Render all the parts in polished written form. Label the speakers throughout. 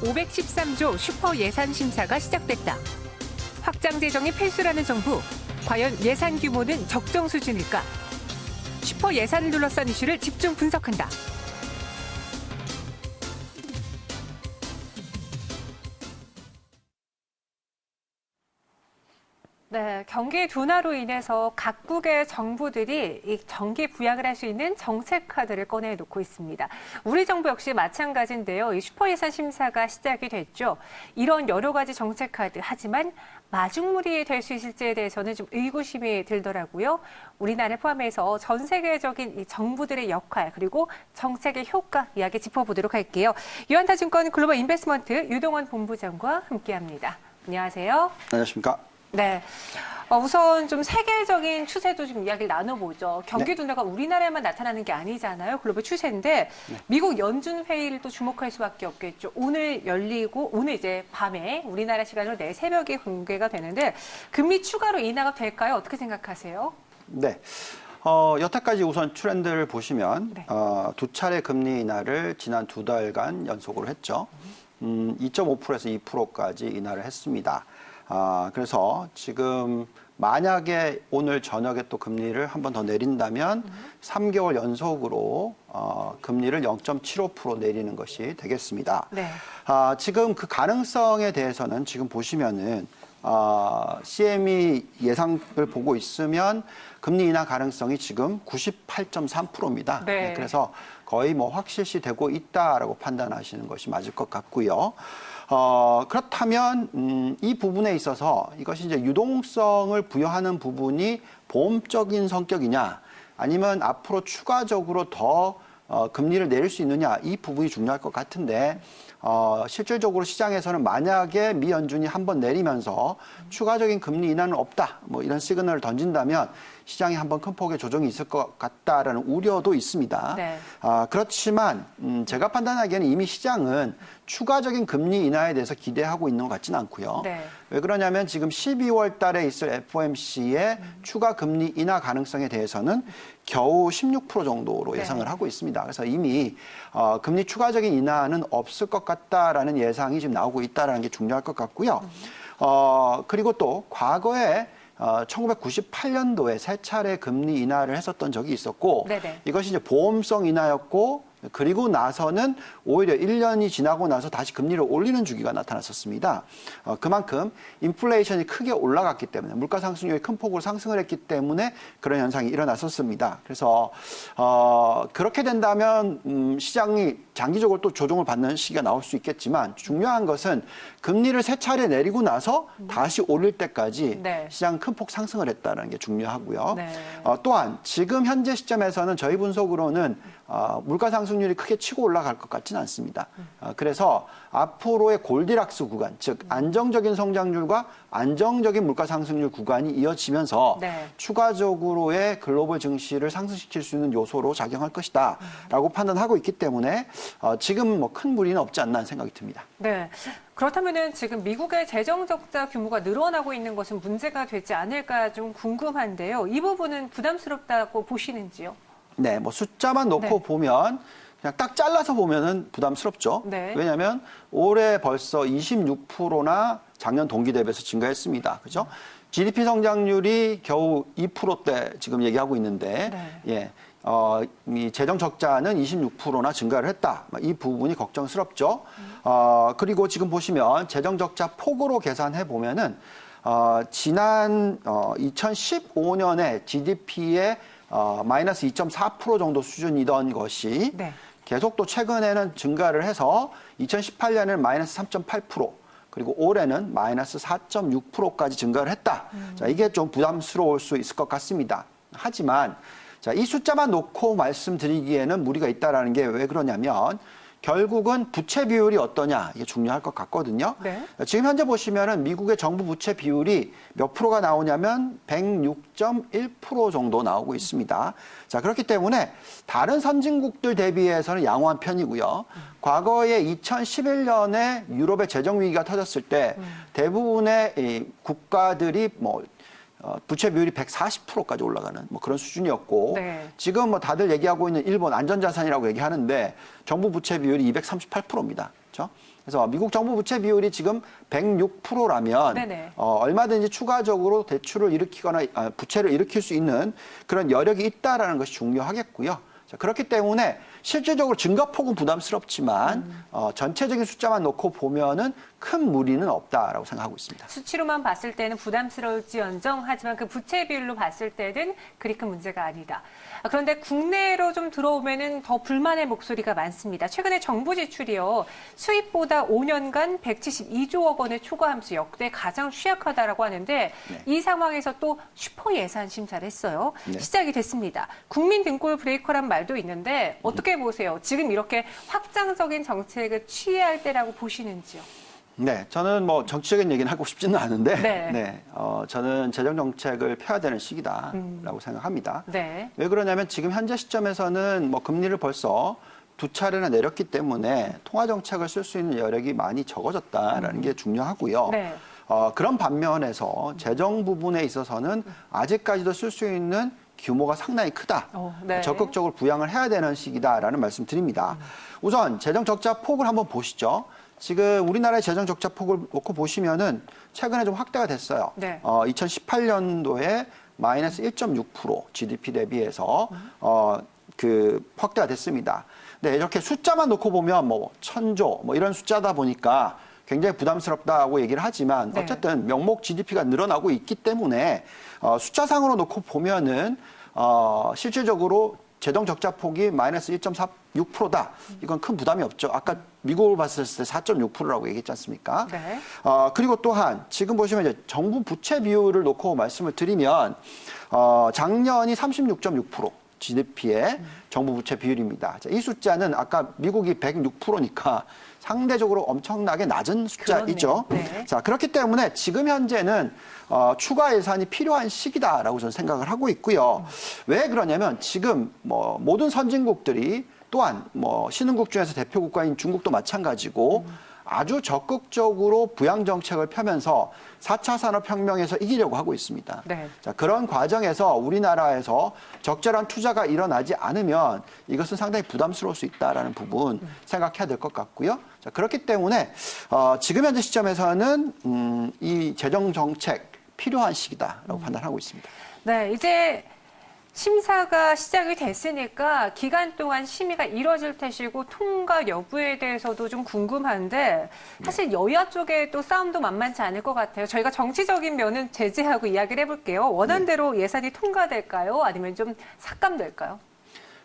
Speaker 1: 513조 슈퍼 예산 심사가 시작됐다. 확장 재정이 필수라는 정부, 과연 예산 규모는 적정 수준일까? 슈퍼 예산을 둘러싼 이슈를 집중 분석한다. 네, 경기 둔화로 인해서 각국의 정부들이 이 정기 부양을 할 수 있는 정책 카드를 꺼내놓고 있습니다. 우리 정부 역시 마찬가지인데요. 이 슈퍼 예산 심사가 시작이 됐죠. 이런 여러 가지 정책 카드, 하지만 마중물이 될 수 있을지에 대해서는 좀 의구심이 들더라고요. 우리나라를 포함해서 전 세계적인 이 정부들의 역할, 그리고 정책의 효과 이야기 짚어보도록 할게요. 유한타증권 글로벌 인베스트먼트 유동원 본부장과 함께합니다. 안녕하세요.
Speaker 2: 안녕하십니까.
Speaker 1: 네. 우선 좀 세계적인 추세도 좀 이야기를 나눠보죠. 경기 둔화가 우리나라에만 나타나는 게 아니잖아요. 글로벌 추세인데 미국 연준 회의를 또 주목할 수밖에 없겠죠. 오늘 열리고 오늘 이제 밤에 우리나라 시간으로 내일 새벽에 공개가 되는데 금리 추가로 인하가 될까요? 어떻게 생각하세요?
Speaker 2: 네. 여태까지 우선 트렌드를 보시면 두 차례 금리 인하를 지난 2달간 연속으로 했죠. 2.5%에서 2%까지 인하를 했습니다. 그래서 지금 만약에 오늘 저녁에 또 금리를 한 번 더 내린다면 3개월 연속으로 금리를 0.75% 내리는 것이 되겠습니다.
Speaker 1: 네.
Speaker 2: 지금 그 가능성에 대해서는 지금 보시면은 CME 예상을 보고 있으면 금리 인하 가능성이 지금 98.3%입니다.
Speaker 1: 네.
Speaker 2: 그래서 거의 뭐 확실시 되고 있다라고 판단하시는 것이 맞을 것 같고요. 그렇다면 이 부분에 있어서 이것이 이제 유동성을 부여하는 부분이 보험적인 성격이냐, 아니면 앞으로 추가적으로 더 금리를 내릴 수 있느냐, 이 부분이 중요할 것 같은데 실질적으로 시장에서는 만약에 미 연준이 한번 내리면서 추가적인 금리 인하는 없다, 뭐 이런 시그널을 던진다면 시장에 한번 큰 폭의 조정이 있을 것 같다라는 우려도 있습니다.
Speaker 1: 네.
Speaker 2: 그렇지만 제가 판단하기에는 이미 시장은 추가적인 금리 인하에 대해서 기대하고 있는 것 같지는 않고요.
Speaker 1: 네.
Speaker 2: 왜 그러냐면 지금 12월 달에 있을 FOMC의 추가 금리 인하 가능성에 대해서는 겨우 16% 정도로 예상을 하고 있습니다. 그래서 이미 금리 추가적인 인하는 없을 것 같다라는 예상이 지금 나오고 있다는 게 중요할 것 같고요. 그리고 또 과거에 1998년도에 세 차례 금리 인하를 했었던 적이 있었고,
Speaker 1: 네네.
Speaker 2: 이것이 이제 보험성 인하였고, 그리고 나서는 오히려 1년이 지나고 나서 다시 금리를 올리는 주기가 나타났었습니다. 그만큼 인플레이션이 크게 올라갔기 때문에, 물가 상승률이 큰 폭으로 상승을 했기 때문에 그런 현상이 일어났었습니다. 그래서 그렇게 된다면 시장이 장기적으로 또 조정을 받는 시기가 나올 수 있겠지만, 중요한 것은 금리를 세 차례 내리고 나서 다시 올릴 때까지 시장 큰 폭 상승을 했다는 게 중요하고요.
Speaker 1: 네.
Speaker 2: 또한 지금 현재 시점에서는 저희 분석으로는 물가 상승률이 크게 치고 올라갈 것 같지는 않습니다. 그래서 앞으로의 골디락스 구간, 즉 안정적인 성장률과 안정적인 물가 상승률 구간이 이어지면서 추가적으로의 글로벌 증시를 상승시킬 수 있는 요소로 작용할 것이다 라고 판단하고 있기 때문에 지금 뭐 큰 무리는 없지 않나 생각이 듭니다.
Speaker 1: 네. 그렇다면은 지금 미국의 재정 적자 규모가 늘어나고 있는 것은 문제가 되지 않을까 좀 궁금한데요. 이 부분은 부담스럽다고 보시는지요?
Speaker 2: 네, 뭐 숫자만 놓고 보면 그냥 딱 잘라서 보면은 부담스럽죠. 왜냐하면 올해 벌써 26%나 작년 동기 대비해서 증가했습니다. 그죠? GDP 성장률이 겨우 2%대 지금 얘기하고 있는데, 이 재정 적자는 26%나 증가를 했다. 이 부분이 걱정스럽죠. 그리고 지금 보시면 재정 적자 폭으로 계산해 보면은 지난 2015년에 GDP의 마이너스 2.4% 정도 수준이던 것이 계속 또 최근에는 증가를 해서 2018년에는 마이너스 3.8%, 그리고 올해는 마이너스 4.6%까지 증가를 했다. 자, 이게 좀 부담스러울 수 있을 것 같습니다. 하지만 자, 이 숫자만 놓고 말씀드리기에는 무리가 있다라는 게 왜 그러냐면 결국은 부채 비율이 어떠냐, 이게 중요할 것 같거든요. 지금 현재 보시면은 미국의 정부 부채 비율이 몇 프로가 나오냐면 106.1% 정도 나오고 있습니다. 자, 그렇기 때문에 다른 선진국들 대비해서는 양호한 편이고요. 과거에 2011년에 유럽의 재정 위기가 터졌을 때 대부분의 이 국가들이 뭐 부채 비율이 140%까지 올라가는 뭐 그런 수준이었고
Speaker 1: 네.
Speaker 2: 지금 뭐 다들 얘기하고 있는 일본 안전자산이라고 얘기하는데 정부 부채 비율이 238%입니다. 그렇죠? 그래서 미국 정부 부채 비율이 지금 106%라면 얼마든지 추가적으로 대출을 일으키거나 부채를 일으킬 수 있는 그런 여력이 있다라는 것이 중요하겠고요. 자, 그렇기 때문에 실질적으로 증가폭은 부담스럽지만 전체적인 숫자만 놓고 보면은 큰 무리는 없다라고 생각하고 있습니다.
Speaker 1: 수치로만 봤을 때는 부담스러울지언정 하지만 그 부채 비율로 봤을 때는 그리 큰 문제가 아니다. 그런데 국내로 좀 들어오면은 더 불만의 목소리가 많습니다. 최근에 정부 지출이요. 수입보다 5년간 172조억 원을 초과하면서 역대 가장 취약하다라고 하는데 네. 이 상황에서 또 슈퍼 예산 심사를 했어요. 네. 시작이 됐습니다. 국민 등골 브레이커란 말도 있는데 어떻게 보세요? 지금 이렇게 확장적인 정책을 취해야 할 때라고 보시는지요?
Speaker 2: 네, 저는 뭐 정치적인 얘기는 하고 싶지는 않은데, 네, 저는 재정 정책을 펴야 되는 시기다라고 생각합니다. 네. 왜 그러냐면 지금 현재 시점에서는 뭐 금리를 벌써 2차례나 내렸기 때문에 통화 정책을 쓸 수 있는 여력이 많이 적어졌다라는 게 중요하고요. 네. 그런 반면에서 재정 부분에 있어서는 아직까지도 쓸 수 있는 규모가 상당히 크다. 네. 적극적으로 부양을 해야 되는 시기다라는 말씀 드립니다. 우선 재정 적자 폭을 한번 보시죠. 지금 우리나라의 재정 적자 폭을 놓고 보시면은 최근에 좀 확대가 됐어요. 네. 2018년도에 마이너스 1.6% GDP 대비해서 확대가 됐습니다. 근데 이렇게 숫자만 놓고 보면 뭐 1,000조 뭐 이런 숫자다 보니까 굉장히 부담스럽다고 얘기를 하지만 어쨌든 명목 GDP가 늘어나고 있기 때문에 숫자상으로 놓고 보면은 실질적으로 재정 적자 폭이 마이너스 1.46%다. 이건 큰 부담이 없죠. 아까 미국을 봤을 때 4.6%라고 얘기했지 않습니까? 네. 그리고 또한 지금 보시면 이제 정부 부채 비율을 놓고 말씀을 드리면 작년이 36.6%. GDP의 정부 부채 비율입니다. 자, 이 숫자는 아까 미국이 106%니까 상대적으로 엄청나게 낮은 숫자이죠. 네. 자, 그렇기 때문에 지금 현재는 추가 예산이 필요한 시기다라고 저는 생각을 하고 있고요. 왜 그러냐면 지금 뭐 모든 선진국들이 또한 뭐 신흥국 중에서 대표 국가인 중국도 마찬가지고 아주 적극적으로 부양 정책을 펴면서 4차 산업혁명에서 이기려고 하고 있습니다. 네. 자, 그런 과정에서 우리나라에서 적절한 투자가 일어나지 않으면 이것은 상당히 부담스러울 수 있다는 부분 생각해야 될 것 같고요. 자, 그렇기 때문에 지금 현재 시점에서는 이 재정 정책 필요한 시기다라고 판단하고 있습니다.
Speaker 1: 네, 이제 심사가 시작이 됐으니까 기간 동안 심의가 이뤄질 것이고 통과 여부에 대해서도 좀 궁금한데 사실 여야 쪽에 또 싸움도 만만치 않을 것 같아요. 저희가 정치적인 면은 제재하고 이야기를 해볼게요. 원안대로 예산이 통과될까요? 아니면 좀 삭감될까요?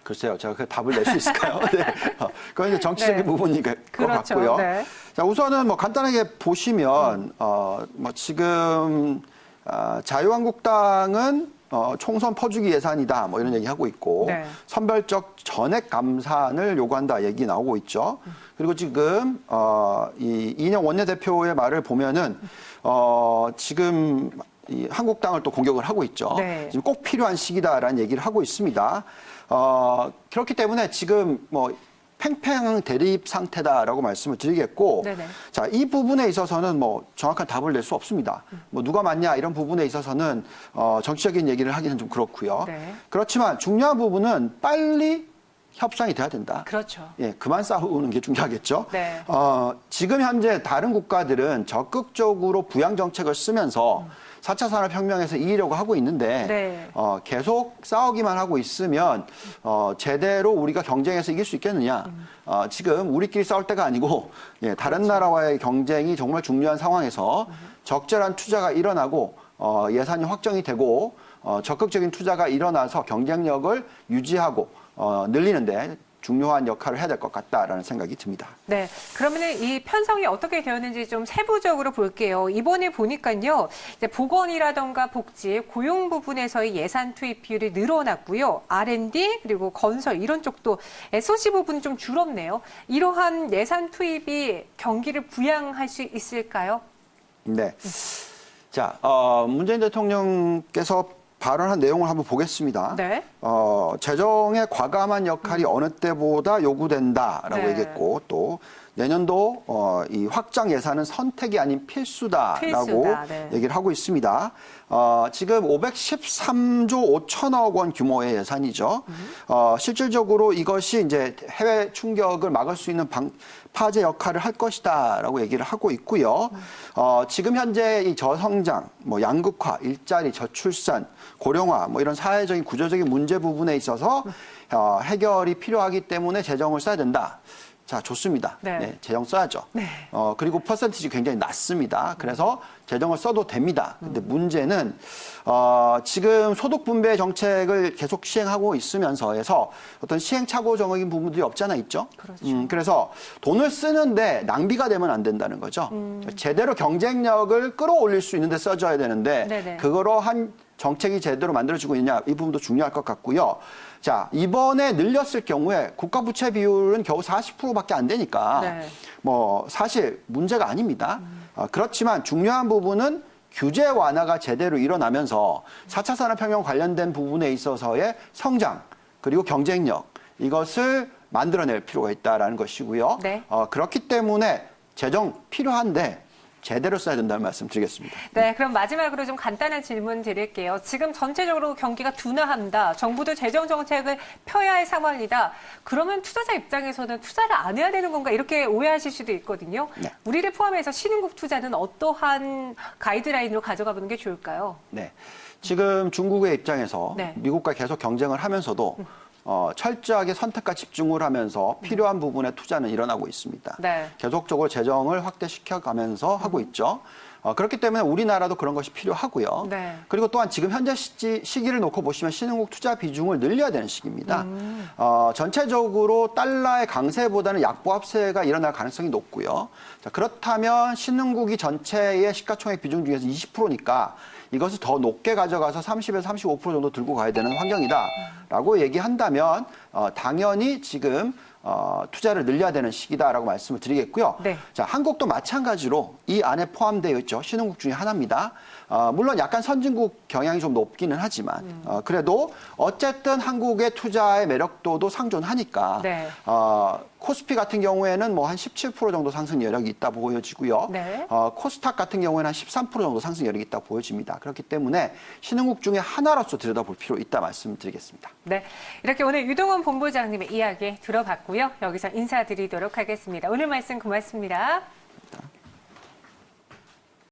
Speaker 2: 글쎄요, 제가 그 답을 낼 수 있을까요? 네. 그건 이제 정치적인 부분인 것 같고요. 네. 자, 우선은 뭐 간단하게 보시면 뭐 지금 자유한국당은 총선 퍼주기 예산이다, 뭐 이런 얘기하고 있고, 네. 선별적 전액 감산을 요구한다 얘기 나오고 있죠. 그리고 지금, 이 이인영 원내대표의 말을 보면은, 지금 이 한국당을 또 공격을 하고 있죠. 네. 지금 꼭 필요한 시기다라는 얘기를 하고 있습니다. 그렇기 때문에 지금 뭐, 팽팽한 대립 상태다라고 말씀을 드리겠고, 네네. 자, 이 부분에 있어서는 뭐 정확한 답을 낼 수 없습니다. 뭐 누가 맞냐 이런 부분에 있어서는 정치적인 얘기를 하기는 좀 그렇고요. 네. 그렇지만 중요한 부분은 빨리 협상이 돼야 된다.
Speaker 1: 그렇죠.
Speaker 2: 예, 그만 싸우는 게 중요하겠죠. 네. 지금 현재 다른 국가들은 적극적으로 부양 정책을 쓰면서 4차 산업혁명에서 이기려고 하고 있는데 네. 계속 싸우기만 하고 있으면 제대로 우리가 경쟁에서 이길 수 있겠느냐. 지금 우리끼리 싸울 때가 아니고 예, 다른 그렇죠. 나라와의 경쟁이 정말 중요한 상황에서 적절한 투자가 일어나고 예산이 확정이 되고 적극적인 투자가 일어나서 경쟁력을 유지하고 늘리는데 중요한 역할을 해야 될 것 같다라는 생각이 듭니다.
Speaker 1: 네, 그러면은 이 편성이 어떻게 되었는지 좀 세부적으로 볼게요. 이번에 보니까요, 이제 보건이라던가 복지, 고용 부분에서의 예산 투입 비율이 늘어났고요. R&D 그리고 건설 이런 쪽도 SOC 부분 좀 줄었네요. 이러한 예산 투입이 경기를 부양할 수 있을까요?
Speaker 2: 네. 자, 문재인 대통령께서 발언한 내용을 한번 보겠습니다.
Speaker 1: 네.
Speaker 2: 재정의 과감한 역할이 어느 때보다 요구된다라고
Speaker 1: 네.
Speaker 2: 얘기했고 또 내년도 이 확장 예산은 선택이 아닌 필수다라고
Speaker 1: 네.
Speaker 2: 얘기를 하고 있습니다. 지금 513조 5천억 원 규모의 예산이죠. 실질적으로 이것이 이제 해외 충격을 막을 수 있는 파제 역할을 할 것이다라고 얘기를 하고 있고요. 지금 현재 이 저성장, 뭐 양극화, 일자리, 저출산, 고령화, 뭐 이런 사회적인 구조적인 문제 부분에 있어서 해결이 필요하기 때문에 재정을 써야 된다. 자, 좋습니다.
Speaker 1: 네.
Speaker 2: 네, 재정 써야죠.
Speaker 1: 네.
Speaker 2: 그리고 퍼센티지 굉장히 낮습니다. 그래서 재정을 써도 됩니다. 근데 문제는, 지금 소득 분배 정책을 계속 시행하고 있으면서 해서 어떤 시행착오적인 부분들이 없지 않아 있죠.
Speaker 1: 그렇죠.
Speaker 2: 그래서 돈을 쓰는데 낭비가 되면 안 된다는 거죠. 제대로 경쟁력을 끌어올릴 수 있는데 써줘야 되는데,
Speaker 1: 네네.
Speaker 2: 그거로 한 정책이 제대로 만들어지고 있냐, 이 부분도 중요할 것 같고요. 자, 이번에 늘렸을 경우에 국가 부채 비율은 겨우 40%밖에 안 되니까
Speaker 1: 네.
Speaker 2: 뭐 사실 문제가 아닙니다. 그렇지만 중요한 부분은 규제 완화가 제대로 일어나면서 4차 산업혁명 관련된 부분에 있어서의 성장 그리고 경쟁력 이것을 만들어낼 필요가 있다라는 것이고요.
Speaker 1: 네.
Speaker 2: 그렇기 때문에 재정 필요한데 제대로 써야 된다는 말씀 드리겠습니다.
Speaker 1: 네, 그럼 마지막으로 좀 간단한 질문 드릴게요. 지금 전체적으로 경기가 둔화한다. 정부도 재정 정책을 펴야 할 상황이다. 그러면 투자자 입장에서는 투자를 안 해야 되는 건가 이렇게 오해하실 수도 있거든요.
Speaker 2: 네.
Speaker 1: 우리를 포함해서 신흥국 투자는 어떠한 가이드라인으로 가져가 보는 게 좋을까요?
Speaker 2: 네. 지금 중국의 입장에서
Speaker 1: 네.
Speaker 2: 미국과 계속 경쟁을 하면서도 철저하게 선택과 집중을 하면서 필요한 부분에 투자는 일어나고 있습니다.
Speaker 1: 네.
Speaker 2: 계속적으로 재정을 확대시켜 가면서 하고 있죠. 그렇기 때문에 우리나라도 그런 것이 필요하고요.
Speaker 1: 네.
Speaker 2: 그리고 또한 지금 현재 시기를 놓고 보시면 신흥국 투자 비중을 늘려야 되는 시기입니다. 전체적으로 달러의 강세보다는 약보합세가 일어날 가능성이 높고요. 자, 그렇다면 신흥국이 전체의 시가총액 비중 중에서 20%니까 이것을 더 높게 가져가서 30에서 35% 정도 들고 가야 되는 환경이다라고 얘기한다면 당연히 지금 투자를 늘려야 되는 시기다라고 말씀을 드리겠고요.
Speaker 1: 네.
Speaker 2: 자, 한국도 마찬가지로 이 안에 포함되어 있죠. 신흥국 중에 하나입니다. 물론 약간 선진국 경향이 좀 높기는 하지만 그래도 어쨌든 한국의 투자의 매력도도 상존하니까
Speaker 1: 네.
Speaker 2: 코스피 같은 경우에는 뭐 한 17% 정도 상승 여력이 있다 보여지고요.
Speaker 1: 네.
Speaker 2: 코스닥 같은 경우에는 한 13% 정도 상승 여력이 있다 보여집니다. 그렇기 때문에 신흥국 중에 하나로서 들여다볼 필요 있다 말씀드리겠습니다.
Speaker 1: 네, 이렇게 오늘 유동원 본부장님의 이야기 들어봤고요. 여기서 인사드리도록 하겠습니다. 오늘 말씀 고맙습니다.